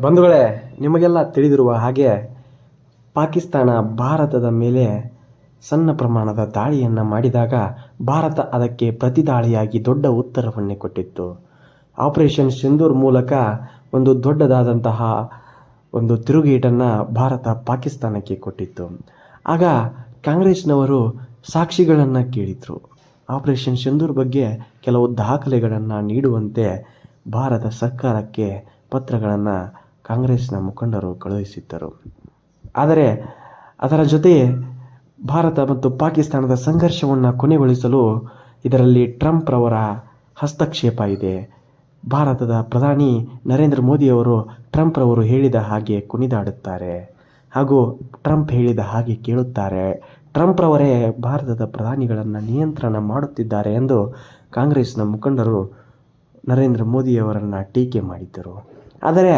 ಬಂಧುಗಳೇ, ನಿಮಗೆಲ್ಲ ತಿಳಿದಿರುವ ಹಾಗೆ ಪಾಕಿಸ್ತಾನ ಭಾರತದ ಮೇಲೆ ಸಣ್ಣ ಪ್ರಮಾಣದ ದಾಳಿಯನ್ನು ಮಾಡಿದಾಗ ಭಾರತ ಅದಕ್ಕೆ ಪ್ರತಿದಾಳಿಯಾಗಿ ದೊಡ್ಡ ಉತ್ತರವನ್ನೇ ಕೊಟ್ಟಿತ್ತು. ಆಪರೇಷನ್ ಸಿಂಧೂರ್ ಮೂಲಕ ಒಂದು ದೊಡ್ಡದಾದಂತಹ ಒಂದು ತಿರುಗೇಟನ್ನು ಭಾರತ ಪಾಕಿಸ್ತಾನಕ್ಕೆ ಕೊಟ್ಟಿತ್ತು. ಆಗ ಕಾಂಗ್ರೆಸ್ನವರು ಸಾಕ್ಷಿಗಳನ್ನು ಕೇಳಿದರು. ಆಪರೇಷನ್ ಸಿಂಧೂರ್ ಬಗ್ಗೆ ಕೆಲವು ದಾಖಲೆಗಳನ್ನು ನೀಡುವಂತೆ ಭಾರತ ಸರ್ಕಾರಕ್ಕೆ ಪತ್ರಗಳನ್ನು ಕಾಂಗ್ರೆಸ್ನ ಮುಖಂಡರು ಕಳುಹಿಸಿದ್ದರು. ಆದರೆ ಅದರ ಜೊತೆಯೇ ಭಾರತ ಮತ್ತು ಪಾಕಿಸ್ತಾನದ ಸಂಘರ್ಷವನ್ನು ಕೊನೆಗೊಳಿಸಲು ಇದರಲ್ಲಿ ಟ್ರಂಪ್ ರವರ ಹಸ್ತಕ್ಷೇಪ ಇದೆ. ಭಾರತದ ಪ್ರಧಾನಿ ನರೇಂದ್ರ ಮೋದಿಯವರು ಟ್ರಂಪ್ ರವರು ಹೇಳಿದ ಹಾಗೆ ಕುಣಿದಾಡುತ್ತಾರೆ ಹಾಗೂ ಟ್ರಂಪ್ ಹೇಳಿದ ಹಾಗೆ ಕೇಳುತ್ತಾರೆ. ಟ್ರಂಪ್ ರವರೇ ಭಾರತದ ಪ್ರಧಾನಿಗಳನ್ನು ನಿಯಂತ್ರಣ ಮಾಡುತ್ತಿದ್ದಾರೆ ಎಂದು ಕಾಂಗ್ರೆಸ್ನ ಮುಖಂಡರು ನರೇಂದ್ರ ಮೋದಿಯವರನ್ನು ಟೀಕೆ ಮಾಡಿದ್ದರು. ಆದರೆ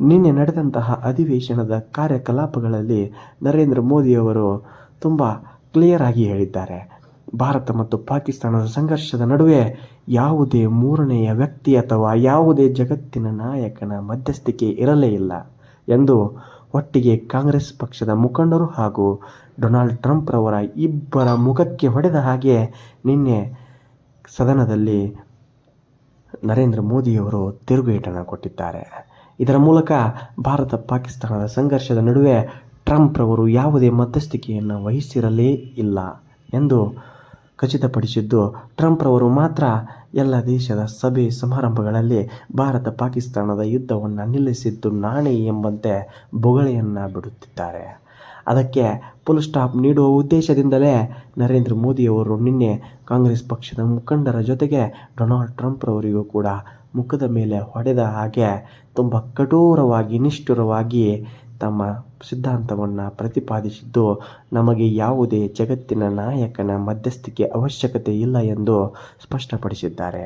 ನಿನ್ನೆ ನಡೆದಂತಹ ಅಧಿವೇಶನದ ಕಾರ್ಯಕಲಾಪಗಳಲ್ಲಿ ನರೇಂದ್ರ ಮೋದಿಯವರು ತುಂಬ ಕ್ಲಿಯರ್ ಆಗಿ ಹೇಳಿದ್ದಾರೆ. ಭಾರತ ಮತ್ತು ಪಾಕಿಸ್ತಾನದ ಸಂಘರ್ಷದ ನಡುವೆ ಯಾವುದೇ ಮೂರನೆಯ ವ್ಯಕ್ತಿ ಅಥವಾ ಯಾವುದೇ ಜಗತ್ತಿನ ನಾಯಕನ ಮಧ್ಯಸ್ಥಿಕೆ ಇರಲೇ ಇಲ್ಲ ಎಂದು ಒಟ್ಟಿಗೆ ಕಾಂಗ್ರೆಸ್ ಪಕ್ಷದ ಮುಖಂಡರು ಹಾಗೂ ಡೊನಾಲ್ಡ್ ಟ್ರಂಪ್ ರವರ ಇಬ್ಬರ ಮುಖಕ್ಕೆ ಹೊಡೆದ ಹಾಗೆ ನಿನ್ನೆ ಸದನದಲ್ಲಿ ನರೇಂದ್ರ ಮೋದಿಯವರು ತಿರುಗೇಟನ್ನು ಕೊಟ್ಟಿದ್ದಾರೆ. ಇದರ ಮೂಲಕ ಭಾರತ ಪಾಕಿಸ್ತಾನದ ಸಂಘರ್ಷದ ನಡುವೆ ಟ್ರಂಪ್ ರವರು ಯಾವುದೇ ಮಧ್ಯಸ್ಥಿಕೆಯನ್ನು ವಹಿಸಿರಲೇ ಇಲ್ಲ ಎಂದು ಖಚಿತಪಡಿಸಿದ್ದು, ಟ್ರಂಪ್ ರವರು ಮಾತ್ರ ಎಲ್ಲ ದೇಶದ ಸಭೆ ಸಮಾರಂಭಗಳಲ್ಲಿ ಭಾರತ ಪಾಕಿಸ್ತಾನದ ಯುದ್ಧವನ್ನು ನಿಲ್ಲಿಸಿದ್ದು ನಾನೇ ಎಂಬಂತೆ ಬೊಗಳೆಯನ್ನು ಬಿಡುತ್ತಿದ್ದಾರೆ. ಅದಕ್ಕೆ ಫುಲ್ ಸ್ಟಾಪ್ ನೀಡುವ ಉದ್ದೇಶದಿಂದಲೇ ನರೇಂದ್ರ ಮೋದಿಯವರು ನಿನ್ನೆ ಕಾಂಗ್ರೆಸ್ ಪಕ್ಷದ ಮುಖಂಡರ ಜೊತೆಗೆ ಡೊನಾಲ್ಡ್ ಟ್ರಂಪ್ ರವರಿಗೂ ಕೂಡ ಮುಖದ ಮೇಲೆ ಹೊಡೆದ ಹಾಗೆ ತುಂಬ ಕಠೋರವಾಗಿ ನಿಷ್ಠುರವಾಗಿ ತಮ್ಮ ಸಿದ್ಧಾಂತವನ್ನು ಪ್ರತಿಪಾದಿಸಿದ್ದು, ನಮಗೆ ಯಾವುದೇ ಜಗತ್ತಿನ ನಾಯಕನ ಮಧ್ಯಸ್ಥಿಕೆ ಅವಶ್ಯಕತೆ ಇಲ್ಲ ಎಂದು ಸ್ಪಷ್ಟಪಡಿಸಿದ್ದಾರೆ.